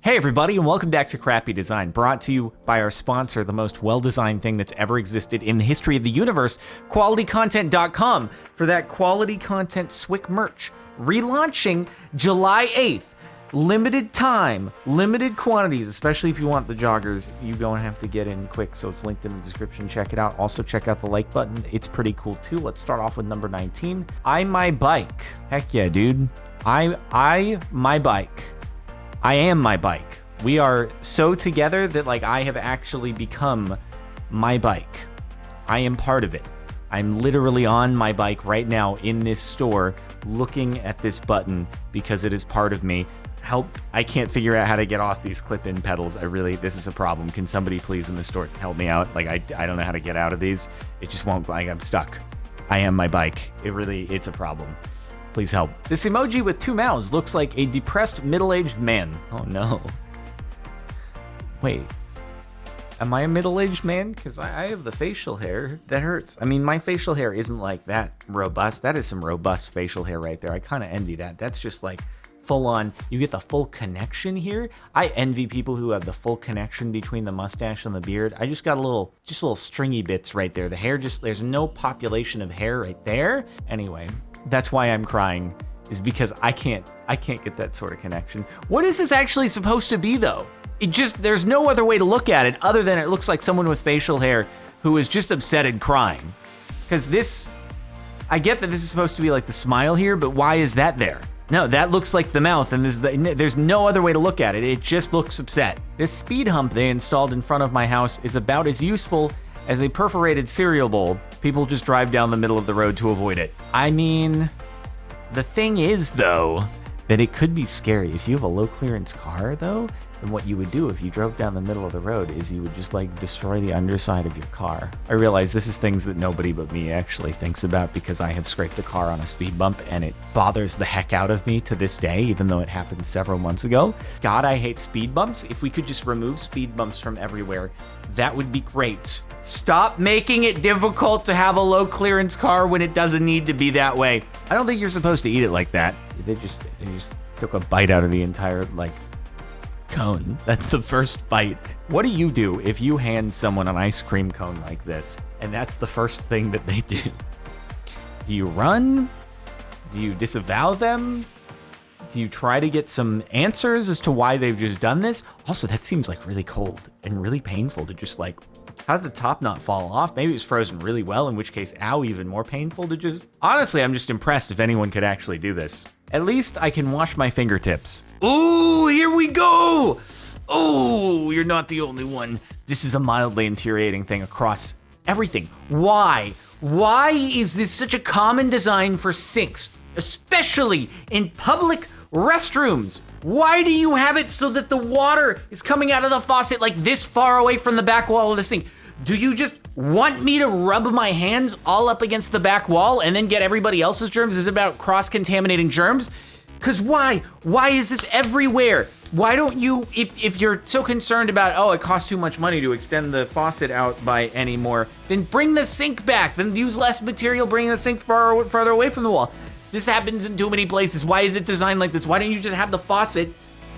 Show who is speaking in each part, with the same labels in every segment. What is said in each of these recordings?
Speaker 1: Hey everybody, and welcome back to Crappy Design, brought to you by our sponsor, the most well-designed thing that's ever existed in the history of the universe, QualityContent.com, for that quality content Swick merch, relaunching July 8th. Limited time, limited quantities, especially if you want the joggers. You're going to have to get in quick, so it's linked in the description. Check it out. Also, check out the like button. It's pretty cool, too. Let's start off with number 19. My bike. Heck yeah, dude. My bike. I am my bike. We are so together that I have actually become my bike. I am part of it. I'm literally on my bike right now in this store looking at this button because it is part of me. Help, I can't figure out how to get off these clip-in pedals. This is a problem. Can somebody please in the store help me out? I don't know how to get out of these. It just won't, I'm stuck. I am my bike. It's a problem. Please help. This emoji with two mouths looks like a depressed middle-aged man. Oh no. Wait, am I a middle-aged man? Because I have the facial hair. That hurts. I mean, my facial hair isn't that robust. That is some robust facial hair right there. I kind of envy that. That's just full on, you get the full connection here. I envy people who have the full connection between the mustache and the beard. I just got little stringy bits right there. The hair there's no population of hair right there. Anyway, that's why I'm crying, is because I can't get that sort of connection. What is this actually supposed to be though? There's no other way to look at it other than it looks like someone with facial hair who is just upset and crying. Because I get that this is supposed to be the smile here, but why is that there? No, that looks like the mouth, and there's no other way to look at it. It just looks upset. This speed hump they installed in front of my house is about as useful as a perforated cereal bowl. People just drive down the middle of the road to avoid it. I mean, the thing is, though, that it could be scary. If you have a low clearance car, though, then what you would do if you drove down the middle of the road is you would just destroy the underside of your car. I realize this is things that nobody but me actually thinks about because I have scraped a car on a speed bump and it bothers the heck out of me to this day, even though it happened several months ago. God, I hate speed bumps. If we could just remove speed bumps from everywhere, that would be great. Stop making it difficult to have a low clearance car when it doesn't need to be that way. I don't think you're supposed to eat it like that. They just took a bite out of the entire cone. That's the first bite. What do you do if you hand someone an ice cream cone like this and that's the first thing that they do? Do you run? Do you disavow them? Do you try to get some answers as to why they've just done this? Also, that seems really cold and really painful to just how did the top not fall off? Maybe it's frozen really well, in which case, ow, even more painful to just... Honestly, I'm just impressed if anyone could actually do this. At least I can wash my fingertips. Ooh, here we go! Oh, you're not the only one. This is a mildly infuriating thing across everything. Why? Why is this such a common design for sinks, especially in public restrooms? Why do you have it so that the water is coming out of the faucet this far away from the back wall of the sink? Do you just want me to rub my hands all up against the back wall and then get everybody else's germs? Is it about cross-contaminating germs? Because why? Why is this everywhere? Why don't you, if you're so concerned about, oh, it costs too much money to extend the faucet out by any more, then bring the sink back. Then use less material, bring the sink farther away from the wall. This happens in too many places. Why is it designed like this? Why don't you just have the faucet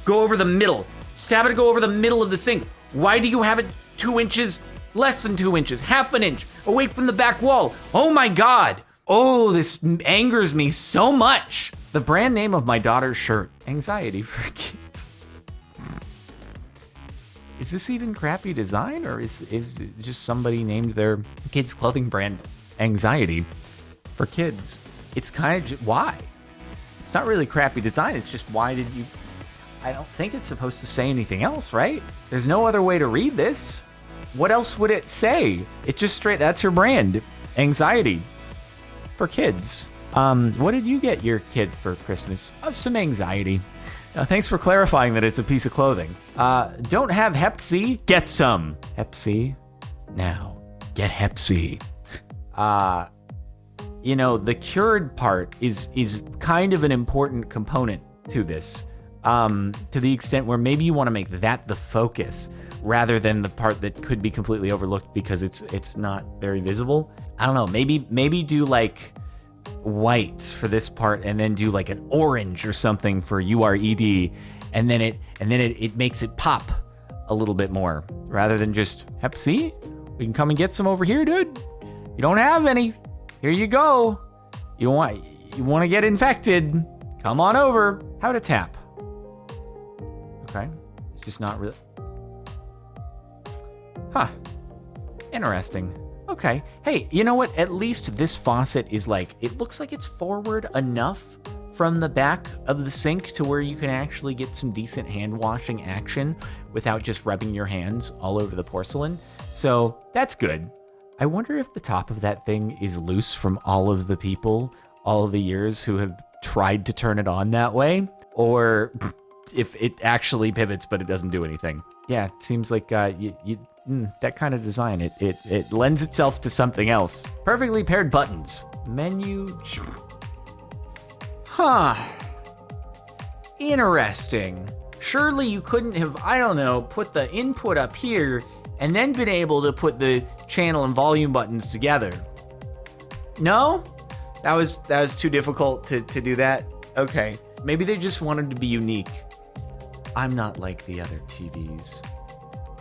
Speaker 1: go over the middle? Just have it go over the middle of the sink. Why do you have it 2 inches, less than 2 inches, half an inch away from the back wall? Oh my God. Oh, this angers me so much. The brand name of my daughter's shirt, Anxiety for Kids. Is this even crappy design, or is just somebody named their kids' clothing brand Anxiety for Kids? It's kind of, why? It's not really crappy design, it's just why did you... I don't think it's supposed to say anything else, right? There's no other way to read this. What else would it say? It just straight, that's her brand, Anxiety for Kids. What did you get your kid for Christmas? Some anxiety. Thanks for clarifying that it's a piece of clothing. Don't have Hep C? Get some. Hep C? Now, get Hep C. The cured part is kind of an important component to this, to the extent where maybe you want to make that the focus rather than the part that could be completely overlooked because it's not very visible. I don't know, maybe do whites for this part and then do an orange or something for URED and then it makes it pop a little bit more rather than just Hep C. We can come and get some over here, dude. You don't have any. Here you go. You want to get infected? Come on over. How to tap? Okay, it's just not really. Huh. Interesting. Okay. Hey, you know what? At least this faucet is like, it looks like it's forward enough from the back of the sink to where you can actually get some decent hand washing action without just rubbing your hands all over the porcelain. So that's good. I wonder if the top of that thing is loose from all of the people, all of the years who have tried to turn it on that way, or if it actually pivots but it doesn't do anything. Yeah, it seems like that kind of design, it lends itself to something else. Perfectly paired buttons. Menu. Huh. Interesting. Surely you couldn't have, I don't know, put the input up here and then been able to put the channel and volume buttons together. No? That was too difficult to do that? Okay. Maybe they just wanted to be unique. I'm not like the other TVs.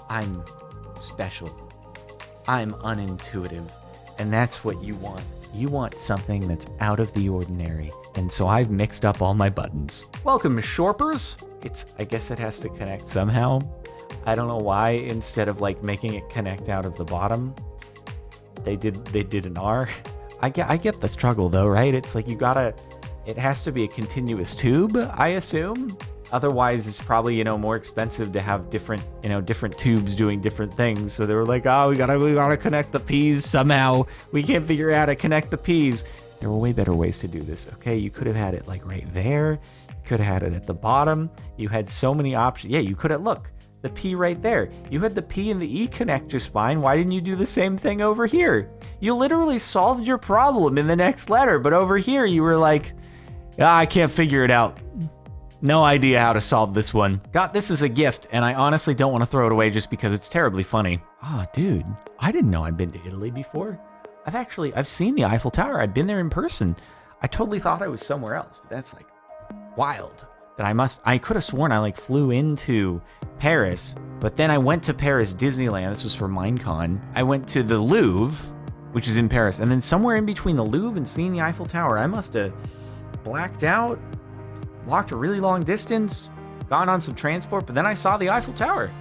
Speaker 1: I'm special. I'm unintuitive. And that's what you want. You want something that's out of the ordinary. And so I've mixed up all my buttons. Welcome, Shorpers. I guess it has to connect somehow. I don't know why, instead of like making it connect out of the bottom, they did an R. I get the struggle though, right? It's like it has to be a continuous tube, I assume. Otherwise, it's probably, more expensive to have different tubes doing different things. So they were like, oh, we gotta connect the P's somehow. We can't figure out how to connect the P's. There were way better ways to do this, okay? You could have had it like right there. You could have had it at the bottom. You had so many options. Yeah, you could have, look, the P right there. You had the P and the E connect just fine. Why didn't you do the same thing over here? You literally solved your problem in the next letter, but over here you were like, I can't figure it out. No idea how to solve this one. Got this as a gift, and I honestly don't want to throw it away just because it's terribly funny. Oh, dude, I didn't know I'd been to Italy before. I've seen the Eiffel Tower. I've been there in person. I totally thought I was somewhere else, but that's like wild. I could have sworn I like flew into Paris, but then I went to Paris Disneyland. This was for Minecon. I went to the Louvre, which is in Paris, and then somewhere in between the Louvre and seeing the Eiffel Tower, I must have blacked out, walked a really long distance, gone on some transport, but then I saw the Eiffel Tower.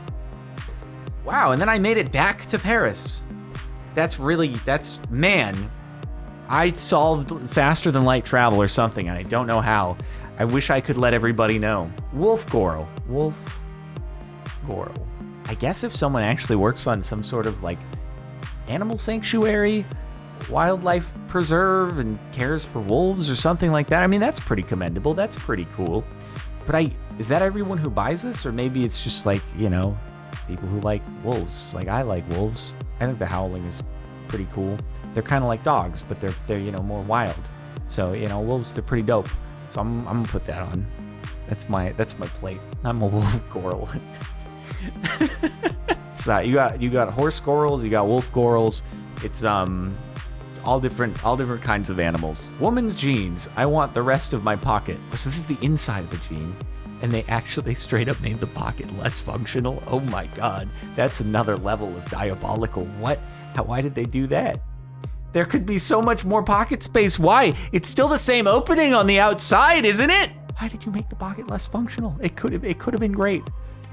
Speaker 1: Wow, and then I made it back to Paris. Man, I solved faster than light travel or something, and I don't know how. I wish I could let everybody know. Wolf Goral. I guess if someone actually works on some sort of like animal sanctuary, wildlife preserve, and cares for wolves or something like that, I mean, that's pretty commendable. That's pretty cool. But is that everyone who buys this? Or maybe it's just like, people who like wolves. Like, I like wolves. I think the howling is pretty cool. They're kind of like dogs, but they're more wild. So, wolves, they're pretty dope. So I'm gonna put that on. That's my plate. I'm a wolf goral. So you got horse gorals, you got wolf gorals. It's all different kinds of animals. Woman's jeans. I want the rest of my pocket. So this is the inside of the jean, and they straight up made the pocket less functional. Oh my god, that's another level of diabolical. What? Why did they do that? There could be so much more pocket space. Why? It's still the same opening on the outside, isn't it? Why did you make the pocket less functional? It could have been great.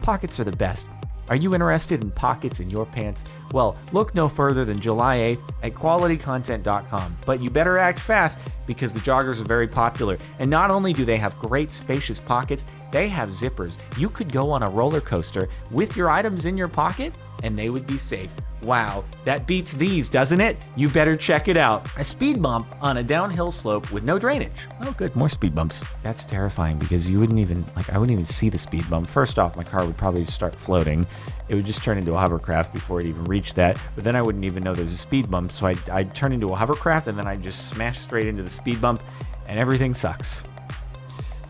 Speaker 1: Pockets are the best. Are you interested in pockets in your pants? Well, look no further than July 8th at qualitycontent.com. But you better act fast because the joggers are very popular. And not only do they have great spacious pockets, they have zippers. You could go on a roller coaster with your items in your pocket and they would be safe. Wow, that beats these, doesn't it? You better check it out. A speed bump on a downhill slope with no drainage. Oh good, more speed bumps. That's terrifying because I wouldn't even see the speed bump. First off, my car would probably just start floating. It would just turn into a hovercraft before it even reached that. But then I wouldn't even know there's a speed bump. So I'd turn into a hovercraft and then I'd just smash straight into the speed bump and everything sucks.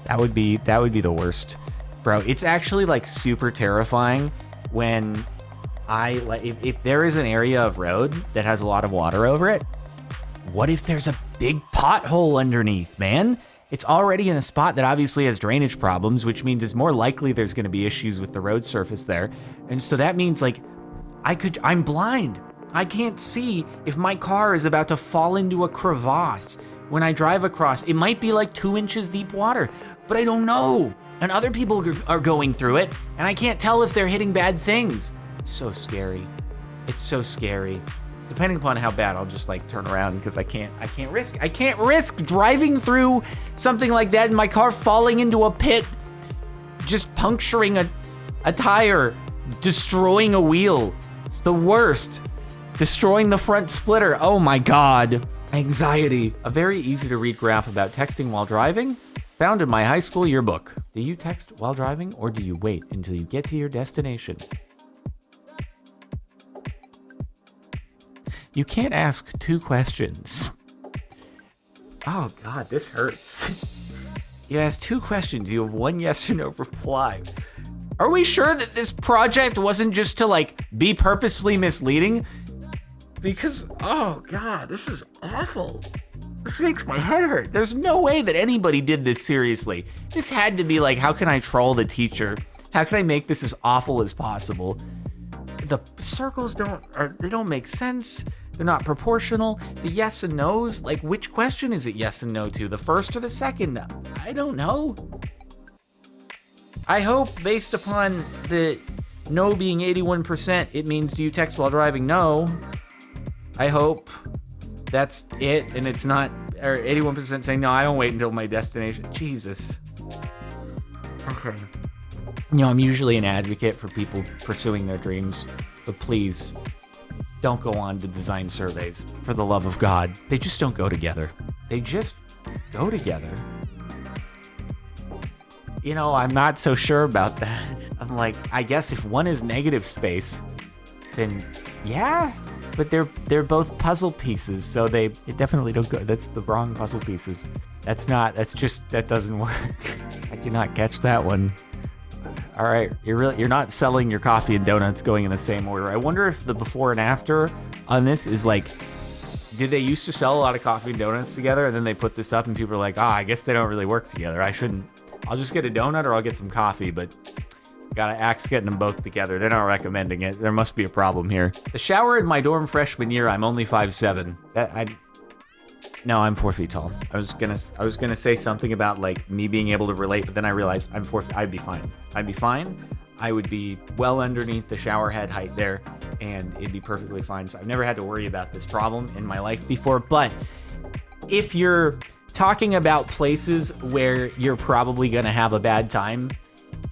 Speaker 1: That would be the worst. Bro, it's actually like super terrifying when if there is an area of road that has a lot of water over it, what if there's a big pothole underneath, man? It's already in a spot that obviously has drainage problems, which means it's more likely there's gonna be issues with the road surface there. And so that means like, I'm blind. I can't see if my car is about to fall into a crevasse when I drive across. It might be like 2 inches deep water, but I don't know. And other people are going through it, and I can't tell if they're hitting bad things. It's so scary. It's so scary. Depending upon how bad, I'll just like turn around because I can't risk driving through something like that and my car falling into a pit, just puncturing a tire, destroying a wheel. It's the worst. Destroying the front splitter. Oh my God. Anxiety. A very easy to read graph about texting while driving, found in my high school yearbook. Do you text while driving or do you wait until you get to your destination? You can't ask 2 questions. Oh God, this hurts. You ask 2 questions, you have 1 yes or no reply. Are we sure that this project wasn't just to like be purposefully misleading? Because, oh God, this is awful. This makes my head hurt. There's no way that anybody did this seriously. This had to be like, how can I troll the teacher? How can I make this as awful as possible? The circles don't make sense. They're not proportional. The yes and no's, like which question is it yes and no to? The first or the second? I don't know. I hope based upon the no being 81%, it means do you text while driving? No. I hope that's it, and it's not, or 81% saying, no, I don't wait until my destination. Jesus. Okay. You know, I'm usually an advocate for people pursuing their dreams, but please, don't go on to design surveys. For the love of God. They just don't go together. They just go together. You know, I'm not so sure about that. I'm like, I guess if one is negative space, then yeah. But they're both puzzle pieces, so it definitely don't go. That's the wrong puzzle pieces. That doesn't work. I did not catch that one. All right, you're not selling your coffee and donuts going in the same order. I wonder if the before and after on this is like, did they used to sell a lot of coffee and donuts together, and then they put this up and people are like, I guess they don't really work together. I'll just get a donut or I'll get some coffee, but gotta axe getting them both together. They're not recommending it. There must be a problem here. The shower in my dorm freshman year, I'm only 5'7". No, I'm 4 feet tall. I was gonna say something about like me being able to relate, but then I realized I'd be fine. I would be well underneath the shower head height there, and it'd be perfectly fine. So I've never had to worry about this problem in my life before. But if you're talking about places where you're probably gonna have a bad time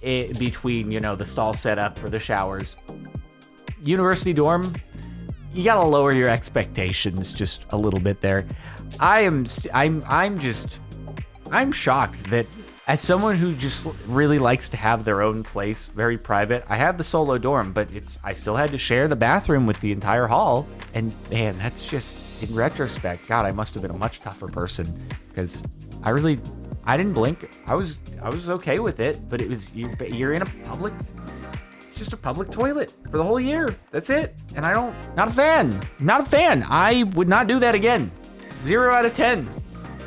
Speaker 1: between, you know, the stall setup or the showers, university dorm, you gotta lower your expectations just a little bit there. I'm shocked that as someone who just really likes to have their own place, very private, I have the solo dorm, but I still had to share the bathroom with the entire hall. And man, that's just, in retrospect, God, I must have been a much tougher person because I didn't blink. I was okay with it, but it was, you're in a public toilet for the whole year. That's it. And not a fan. I would not do that again. 0 out of 10.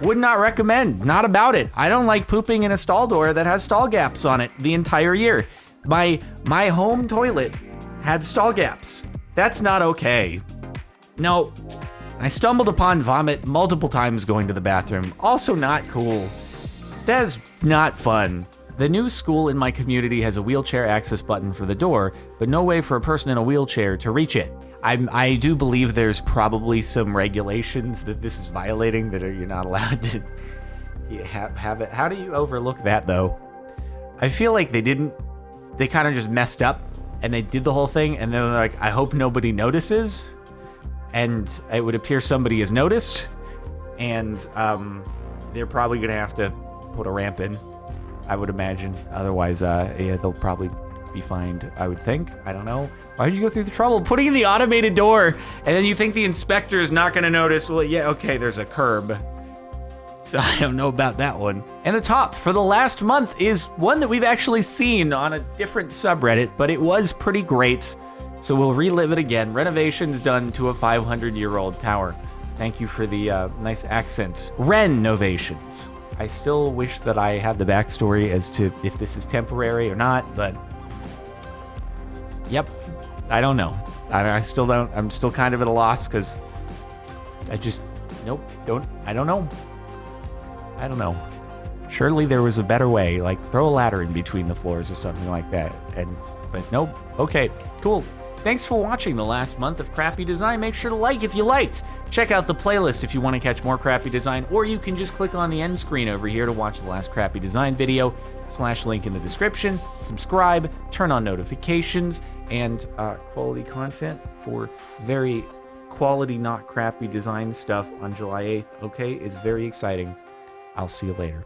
Speaker 1: Would not recommend. Not about it. I don't like pooping in a stall door that has stall gaps on it the entire year. My home toilet had stall gaps. That's not okay. No. I stumbled upon vomit multiple times going to the bathroom. Also not cool. That is not fun. The new school in my community has a wheelchair access button for the door, but no way for a person in a wheelchair to reach it. I do believe there's probably some regulations that this is violating that you're not allowed to have it. How do you overlook that though? I feel like they kind of just messed up and they did the whole thing and then they're like, I hope nobody notices. And it would appear somebody has noticed and they're probably gonna have to put a ramp in, I would imagine. Otherwise, they'll probably be fined, I would think. I don't know. Why did you go through the trouble of putting in the automated door and then you think the inspector is not going to notice? Well, yeah, okay, there's a curb. So I don't know about that one. And the top for the last month is one that we've actually seen on a different subreddit, but it was pretty great. So we'll relive it again. Renovations done to a 500-year-old tower. Thank you for the nice accent. Renovations. I still wish that I had the backstory as to if this is temporary or not, but yep, I don't know. I still don't. I'm still kind of at a loss because I just, nope, I don't know. I don't know. Surely there was a better way, like throw a ladder in between the floors or something like that. But nope. Okay, cool. Thanks for watching the last month of Crappy Design. Make sure to like if you liked. Check out the playlist if you want to catch more Crappy Design, or you can just click on the end screen over here to watch the last Crappy Design video, /link in the description. Subscribe, turn on notifications, and quality content for very quality, not crappy design stuff on July 8th. Okay, it's very exciting. I'll see you later.